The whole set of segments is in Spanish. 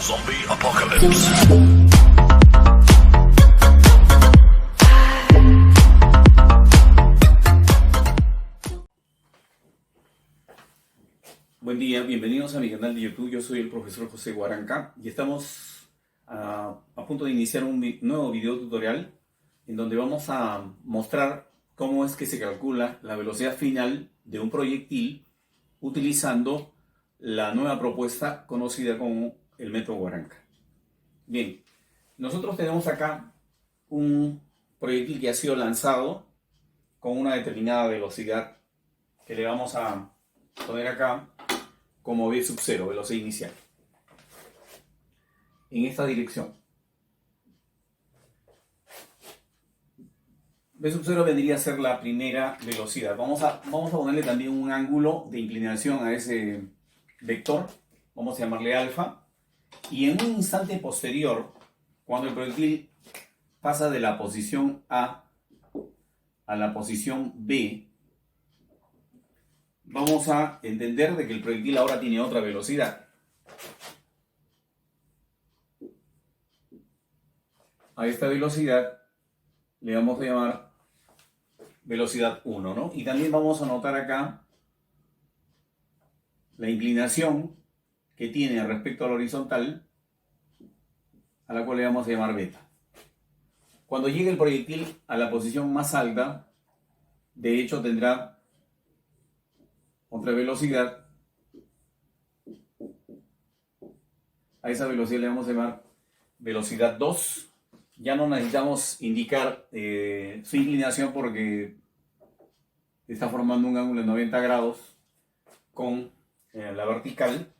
Zombie Apocalypse. Buen día, bienvenidos a mi canal de YouTube. Yo soy el profesor José Guaranca y estamos a punto de iniciar un nuevo video tutorial en donde vamos a mostrar cómo es que se calcula la velocidad final de un proyectil utilizando la nueva propuesta conocida como el método Guaranca. Bien, nosotros tenemos acá un proyectil que ha sido lanzado con una determinada velocidad que le vamos a poner acá como V sub 0, velocidad inicial, en esta dirección. V sub 0 vendría a ser la primera velocidad. Vamos a ponerle también un ángulo de inclinación a ese vector, vamos a llamarle alfa, y en un instante posterior, cuando el proyectil pasa de la posición A a la posición B, vamos a entender de que el proyectil ahora tiene otra velocidad. A esta velocidad le vamos a llamar velocidad 1, ¿no? Y también vamos a notar acá la inclinación que tiene respecto a la horizontal, a la cual le vamos a llamar beta. Cuando llegue el proyectil a la posición más alta, de hecho tendrá otra velocidad. A esa velocidad le vamos a llamar velocidad 2. Ya no necesitamos indicar su inclinación porque está formando un ángulo de 90 grados con la vertical.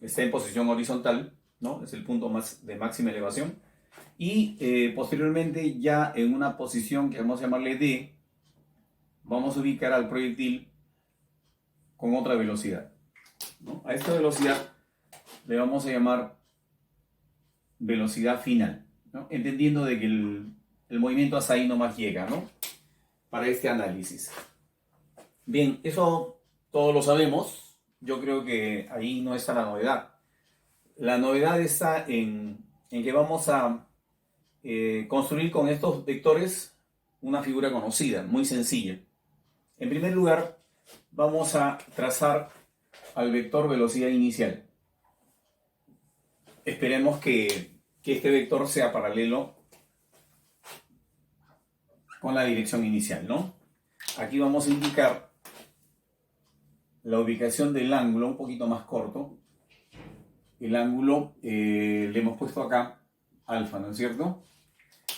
Está en posición horizontal, ¿no? Es el punto de máxima elevación. Y posteriormente, ya en una posición que vamos a llamarle D, vamos a ubicar al proyectil con otra velocidad, ¿no? A esta velocidad le vamos a llamar velocidad final, ¿no? Entendiendo de que el movimiento hasta ahí nomás llega, ¿no? Para este análisis. Bien, eso todos lo sabemos. Yo creo que ahí no está la novedad. La novedad está en que vamos a construir con estos vectores una figura conocida, muy sencilla. En primer lugar, vamos a trazar al vector velocidad inicial. Esperemos que este vector sea paralelo con la dirección inicial, ¿no? Aquí vamos a indicar la ubicación del ángulo un poquito más corto. El ángulo le hemos puesto acá alfa, ¿no es cierto?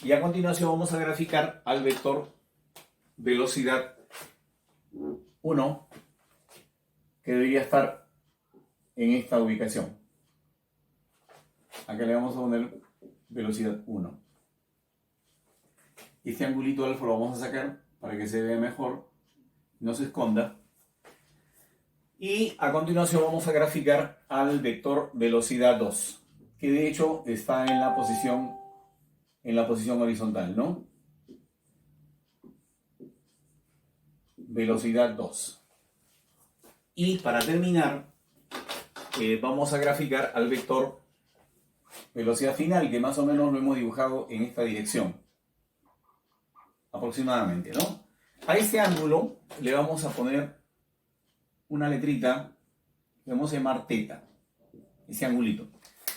Y a continuación vamos a graficar al vector velocidad 1, que debería estar en esta ubicación. Acá le vamos a poner velocidad 1. Este angulito alfa lo vamos a sacar para que se vea mejor, no se esconda. Y a continuación vamos a graficar al vector velocidad 2, que de hecho está en la posición horizontal, ¿no? Velocidad 2. Y para terminar, vamos a graficar al vector velocidad final, que más o menos lo hemos dibujado en esta dirección, aproximadamente, ¿no? A este ángulo le vamos a poner una letrita que vamos a llamar teta, ese angulito.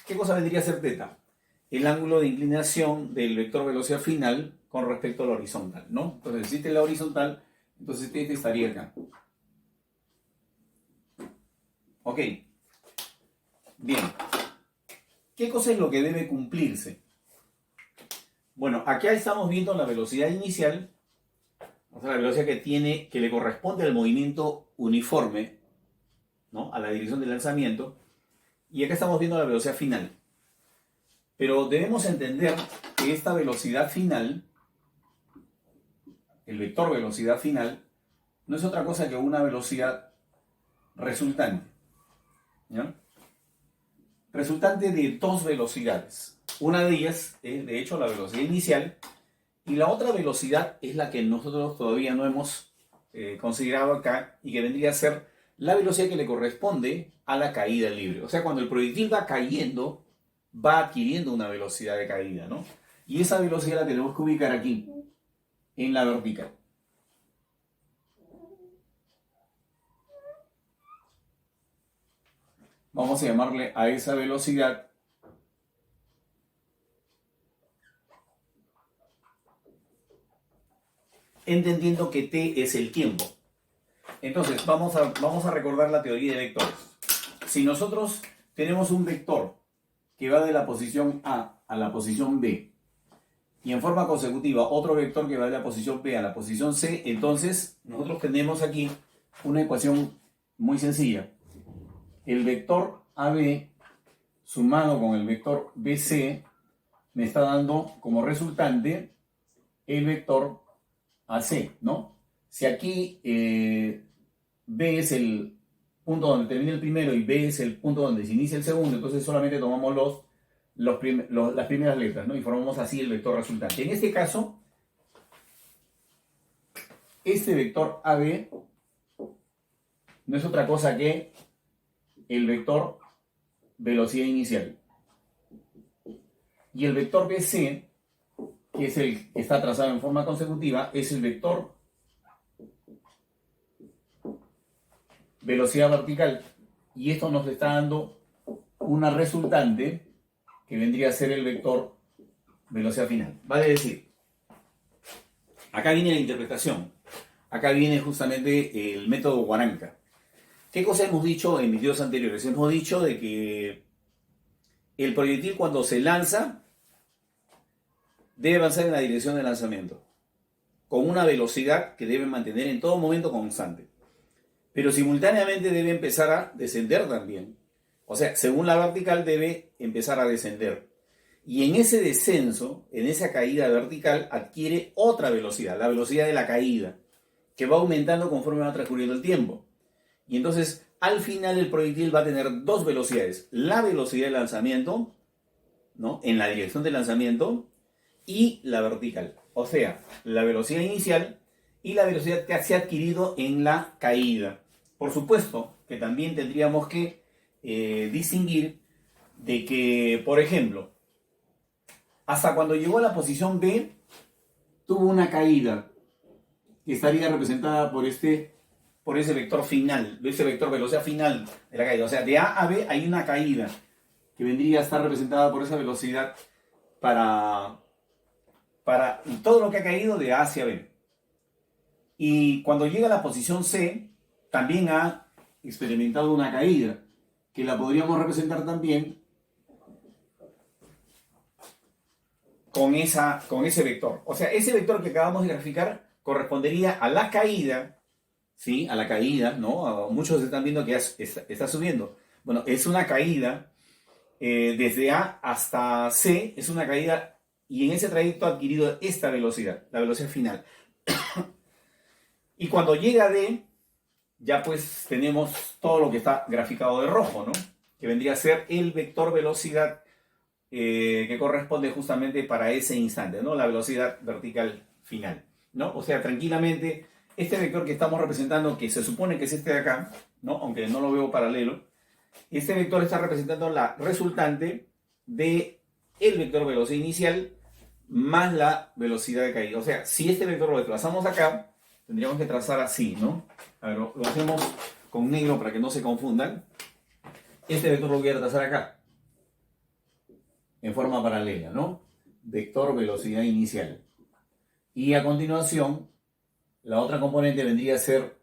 ¿Qué cosa vendría a ser teta? El ángulo de inclinación del vector velocidad final con respecto a la horizontal, ¿no? Entonces, si esta es la horizontal, entonces este estaría acá. Ok. Bien. ¿Qué cosa es lo que debe cumplirse? Bueno, aquí estamos viendo la velocidad inicial, o sea, la velocidad que le corresponde al movimiento uniforme, ¿no? A la dirección del lanzamiento. Y acá estamos viendo la velocidad final. Pero debemos entender que esta velocidad final, el vector velocidad final, no es otra cosa que una velocidad resultante, ¿no? Resultante de dos velocidades. Una de ellas es, de hecho, la velocidad inicial, y la otra velocidad es la que nosotros todavía no hemos considerado acá, y que vendría a ser la velocidad que le corresponde a la caída libre. O sea, cuando el proyectil va cayendo va adquiriendo una velocidad de caída, ¿no? Y esa velocidad la tenemos que ubicar aquí, en la vertical. Vamos a llamarle a esa velocidad entendiendo que t es el tiempo. Entonces, vamos a recordar la teoría de vectores. Si nosotros tenemos un vector que va de la posición A a la posición B, y en forma consecutiva otro vector que va de la posición B a la posición C, entonces nosotros tenemos aquí una ecuación muy sencilla. El vector AB sumado con el vector BC me está dando como resultante el vector AC, ¿no? Si aquí B es el punto donde termina el primero y B es el punto donde se inicia el segundo, entonces solamente tomamos las primeras letras, ¿no? Y formamos así el vector resultante. En este caso, este vector AB no es otra cosa que el vector velocidad inicial. Y el vector BC, que es el que está trazado en forma consecutiva, es el vector velocidad vertical. Y esto nos está dando una resultante que vendría a ser el vector velocidad final. Vale decir, acá viene la interpretación. Acá viene justamente el método Waranka. ¿Qué cosa hemos dicho en videos anteriores? Hemos dicho de que el proyectil cuando se lanza debe avanzar en la dirección del lanzamiento con una velocidad que debe mantener en todo momento constante. Pero simultáneamente debe empezar a descender también. O sea, según la vertical debe empezar a descender. Y en ese descenso, en esa caída vertical, adquiere otra velocidad, la velocidad de la caída, que va aumentando conforme va transcurriendo el tiempo. Y entonces, al final el proyectil va a tener dos velocidades. La velocidad de lanzamiento, ¿no? En la dirección del lanzamiento, y la vertical. O sea, la velocidad inicial y la velocidad que se ha adquirido en la caída. Por supuesto que también tendríamos que distinguir de que, por ejemplo, hasta cuando llegó a la posición B, tuvo una caída que estaría representada por ese vector final, ese vector velocidad final de la caída. O sea, de A a B hay una caída que vendría a estar representada por esa velocidad para todo lo que ha caído de A hacia B. Y cuando llega a la posición C, también ha experimentado una caída, que la podríamos representar también con ese vector. O sea, ese vector que acabamos de graficar correspondería a la caída, ¿sí? A la caída, ¿no? Muchos están viendo que está subiendo. Bueno, es una caída desde A hasta C, es una caída y en ese trayecto ha adquirido esta velocidad, la velocidad final. Y cuando llega a D, ya pues tenemos todo lo que está graficado de rojo, ¿no? Que vendría a ser el vector velocidad que corresponde justamente para ese instante, ¿no? La velocidad vertical final, ¿no? O sea, tranquilamente, este vector que estamos representando, que se supone que es este de acá, ¿no? Aunque no lo veo paralelo, este vector está representando la resultante de el vector velocidad inicial más la velocidad de caída. O sea, si este vector lo desplazamos acá, tendríamos que trazar así, ¿no? A ver, lo hacemos con negro para que no se confundan. Este vector lo voy a trazar acá, en forma paralela, ¿no? Vector velocidad inicial. Y a continuación, la otra componente vendría a ser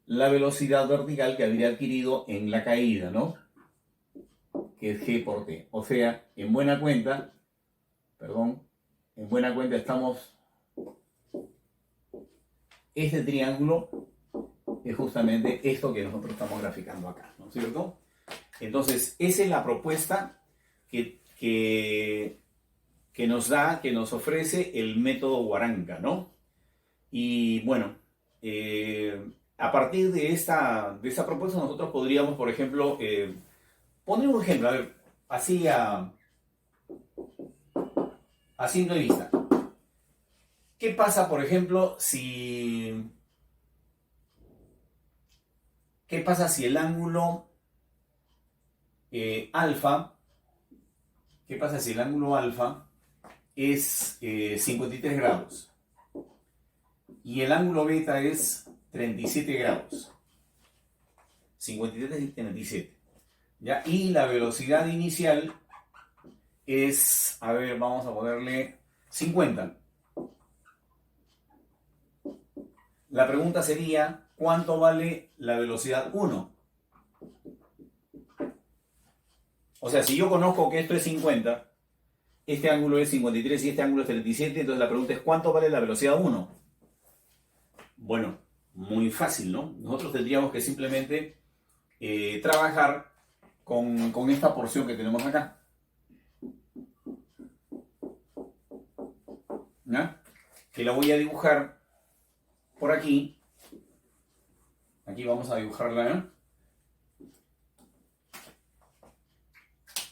la velocidad vertical que habría adquirido en la caída, ¿no? Que es G por T. O sea, en buena cuenta estamos, este triángulo es justamente esto que nosotros estamos graficando acá, ¿no es cierto? Entonces, esa es la propuesta que nos ofrece el método Waranka, ¿no? Y bueno, a partir de esta propuesta nosotros podríamos, por ejemplo, poner un ejemplo, a ver, así a simple vista. ¿Qué pasa, por ejemplo, qué pasa si el ángulo alfa ¿Qué pasa si el ángulo alfa es 53 grados y el ángulo beta es 37 grados? 53 y 37. ¿Ya? Y la velocidad inicial es, a ver, vamos a ponerle 50. La pregunta sería, ¿cuánto vale la velocidad 1? O sea, si yo conozco que esto es 50, este ángulo es 53 y este ángulo es 37, entonces la pregunta es, ¿cuánto vale la velocidad 1? Bueno, muy fácil, ¿no? Nosotros tendríamos que simplemente trabajar con esta porción que tenemos acá. ¿Ya? Que la voy a dibujar por aquí. Aquí vamos a dibujarla, ¿eh?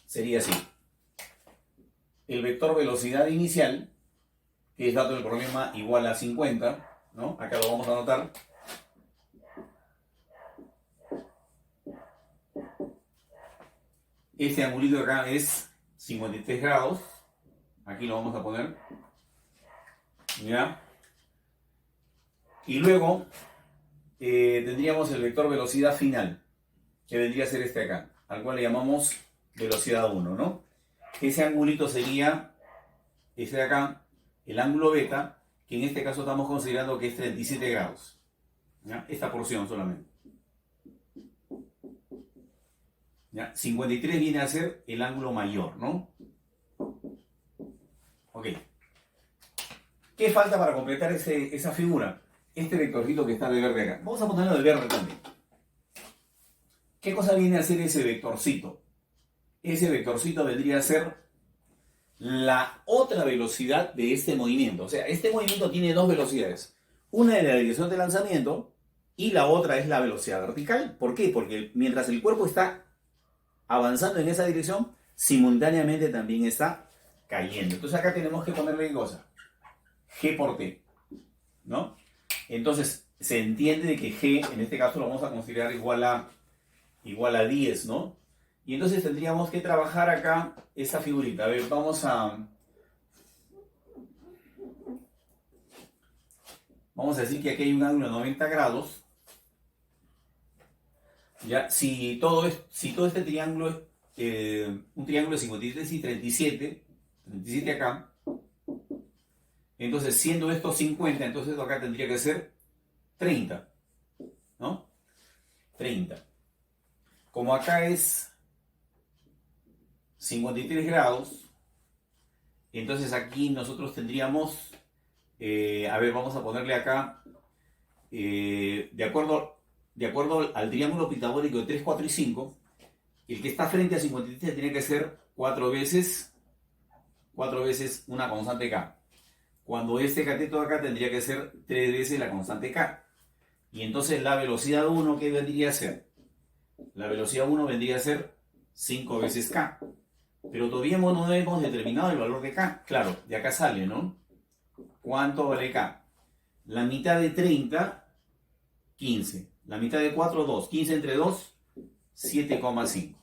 Sería así. El vector velocidad inicial, que es dato del problema igual a 50, ¿no? Acá lo vamos a anotar. Este angulito de acá es 53 grados. Aquí lo vamos a poner. ¿Ya? Y luego tendríamos el vector velocidad final, que vendría a ser este acá, al cual le llamamos velocidad 1, ¿no? Ese angulito sería este de acá, el ángulo beta, que en este caso estamos considerando que es 37 grados. ¿Ya? Esta porción solamente. ¿Ya? 53 viene a ser el ángulo mayor, ¿no? Ok. ¿Qué falta para completar esa figura? Este vectorcito que está de verde acá. Vamos a ponerlo de verde también. ¿Qué cosa viene a ser ese vectorcito? Ese vectorcito vendría a ser la otra velocidad de este movimiento. O sea, este movimiento tiene dos velocidades. Una es la dirección de lanzamiento y la otra es la velocidad vertical. ¿Por qué? Porque mientras el cuerpo está avanzando en esa dirección, simultáneamente también está cayendo. Entonces acá tenemos que ponerle ¿qué cosa? G por T, ¿no? Entonces se entiende que G, en este caso lo vamos a considerar igual a 10, ¿no? Y entonces tendríamos que trabajar acá esa figurita. A ver, vamos a decir que aquí hay un ángulo de 90 grados. ¿Ya? Si todo este triángulo es un triángulo de 53 y 37 acá, entonces siendo esto 50, entonces esto acá tendría que ser 30, ¿no? 30. Como acá es 53 grados, entonces aquí nosotros tendríamos, a ver, vamos a ponerle acá, de acuerdo al triángulo pitagórico de 3, 4 y 5, el que está frente a 53 tiene que ser 4 veces una constante K. Cuando este cateto de acá tendría que ser 3 veces la constante K. Y entonces la velocidad 1, ¿qué vendría a ser? La velocidad 1 vendría a ser 5 veces K. Pero todavía no hemos determinado el valor de K. Claro, de acá sale, ¿no? ¿Cuánto vale K? La mitad de 30, 15. La mitad de 4, 2. 15 entre 2, 7,5.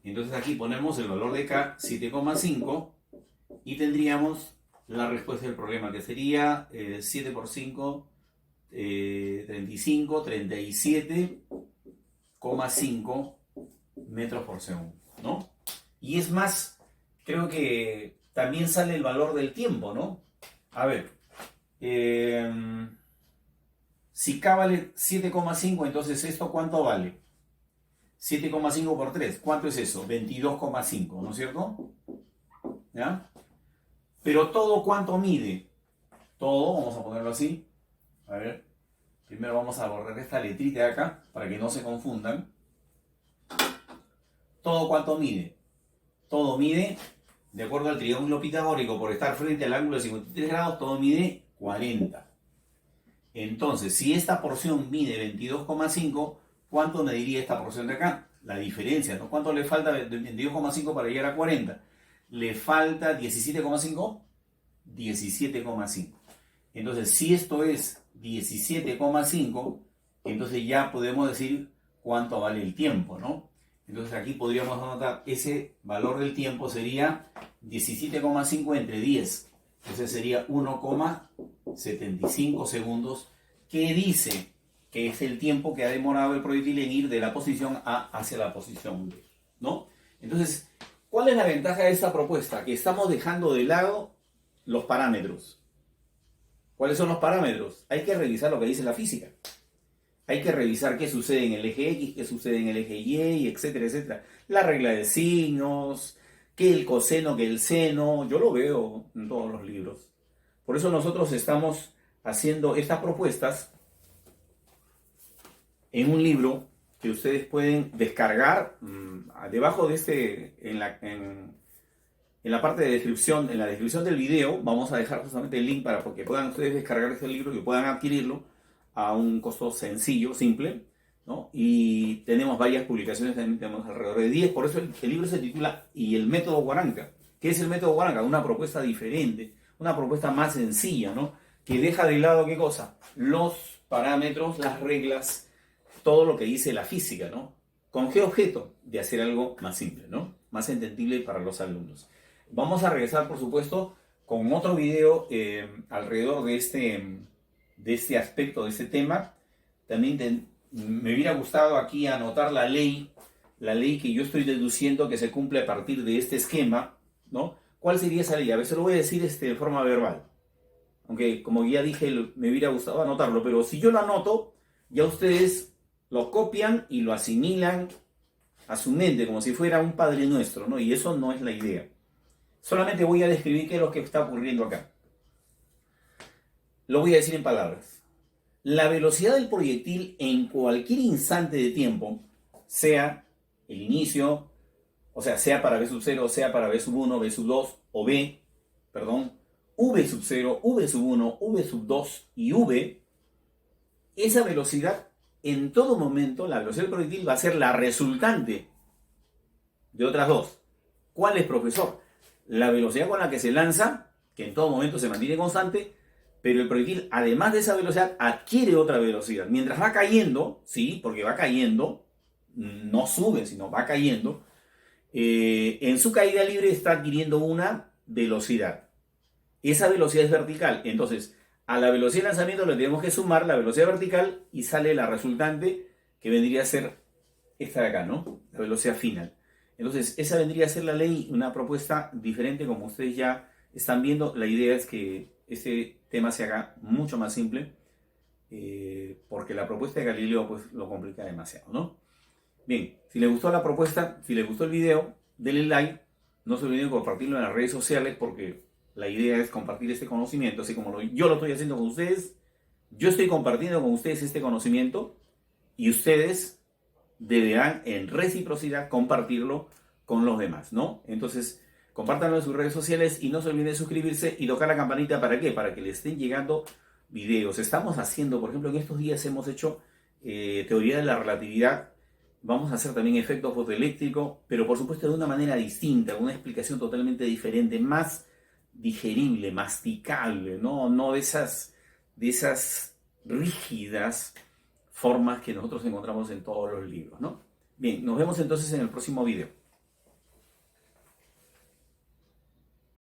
Entonces aquí ponemos el valor de K, 7,5. Y tendríamos la respuesta del problema, que sería 7 por 5, 35, 37,5 metros por segundo, ¿no? Y es más, creo que también sale el valor del tiempo, ¿no? A ver, si K vale 7,5, entonces ¿esto cuánto vale? 7,5 por 3, ¿cuánto es eso? 22,5, ¿no es cierto? ¿Ya? Pero todo ¿cuánto mide? Todo, vamos a ponerlo así. A ver, primero vamos a borrar esta letrita de acá, para que no se confundan. ¿Todo cuánto mide? Todo mide, de acuerdo al triángulo pitagórico, por estar frente al ángulo de 53 grados, todo mide 40. Entonces, si esta porción mide 22,5, ¿cuánto mediría esta porción de acá? La diferencia, ¿no? ¿Cuánto le falta de 22,5 para llegar a 40? Le falta 17,5. 17,5. Entonces, si esto es 17,5, entonces ya podemos decir cuánto vale el tiempo, ¿no? Entonces aquí podríamos anotar ese valor del tiempo sería 17,5 entre 10. Entonces sería 1,75 segundos, que dice que es el tiempo que ha demorado el proyectil en ir de la posición A hacia la posición B, ¿no? Entonces, ¿cuál es la ventaja de esta propuesta? Que estamos dejando de lado los parámetros. ¿Cuáles son los parámetros? Hay que revisar lo que dice la física. Hay que revisar qué sucede en el eje X, qué sucede en el eje Y, etcétera, etcétera. La regla de signos, que el coseno, que el seno. Yo lo veo en todos los libros. Por eso nosotros estamos haciendo estas propuestas en un libro que ustedes pueden descargar debajo de en la parte de descripción, en la descripción del video, vamos a dejar justamente el link para que puedan ustedes descargar este libro y puedan adquirirlo a un costo sencillo, simple, ¿no? Y tenemos varias publicaciones, tenemos alrededor de 10, por eso el libro se titula Y el método Guaranca. ¿Qué es el método Guaranca? Una propuesta diferente, una propuesta más sencilla, ¿no? Que deja de lado, ¿qué cosa? Los parámetros, las reglas, todo lo que dice la física, ¿no? ¿Con qué objeto? De hacer algo más simple, ¿no? Más entendible para los alumnos. Vamos a regresar, por supuesto, con otro video alrededor de este aspecto, de este tema. También me hubiera gustado aquí anotar la ley que yo estoy deduciendo que se cumple a partir de este esquema, ¿no? ¿Cuál sería esa ley? A ver, se lo voy a decir de forma verbal. Aunque, como ya dije, me hubiera gustado anotarlo, pero si yo lo anoto, ya ustedes lo copian y lo asimilan a su mente, como si fuera un Padre Nuestro, ¿no? Y eso no es la idea. Solamente voy a describir qué es lo que está ocurriendo acá. Lo voy a decir en palabras. La velocidad del proyectil en cualquier instante de tiempo, sea el inicio, o sea para V sub 0, sea para V sub 1, V sub 2, o V sub 0, V sub 1, V sub 2 y V, esa velocidad, en todo momento, la velocidad del proyectil va a ser la resultante de otras dos. ¿Cuál es, profesor? La velocidad con la que se lanza, que en todo momento se mantiene constante, pero el proyectil, además de esa velocidad, adquiere otra velocidad. Mientras va cayendo, sí, porque va cayendo, no sube, sino va cayendo, en su caída libre está adquiriendo una velocidad. Esa velocidad es vertical. Entonces, a la velocidad de lanzamiento le tenemos que sumar la velocidad vertical y sale la resultante, que vendría a ser esta de acá, ¿no? La velocidad final. Entonces, esa vendría a ser la ley, una propuesta diferente, como ustedes ya están viendo. La idea es que este tema se haga mucho más simple, porque la propuesta de Galileo pues lo complica demasiado, ¿no? Bien, si les gustó la propuesta, si les gustó el video, denle like, no se olviden de compartirlo en las redes sociales, porque la idea es compartir este conocimiento, así como yo lo estoy haciendo con ustedes. Yo estoy compartiendo con ustedes este conocimiento y ustedes deberán en reciprocidad compartirlo con los demás, ¿no? Entonces, compártanlo en sus redes sociales y no se olviden de suscribirse y tocar la campanita. ¿Para qué? Para que les estén llegando videos. Estamos haciendo, por ejemplo, en estos días hemos hecho teoría de la relatividad. Vamos a hacer también efecto fotoeléctrico, pero por supuesto de una manera distinta, una explicación totalmente diferente, más digerible, masticable, no de esas rígidas formas que nosotros encontramos en todos los libros, ¿no? Bien, nos vemos entonces en el próximo video.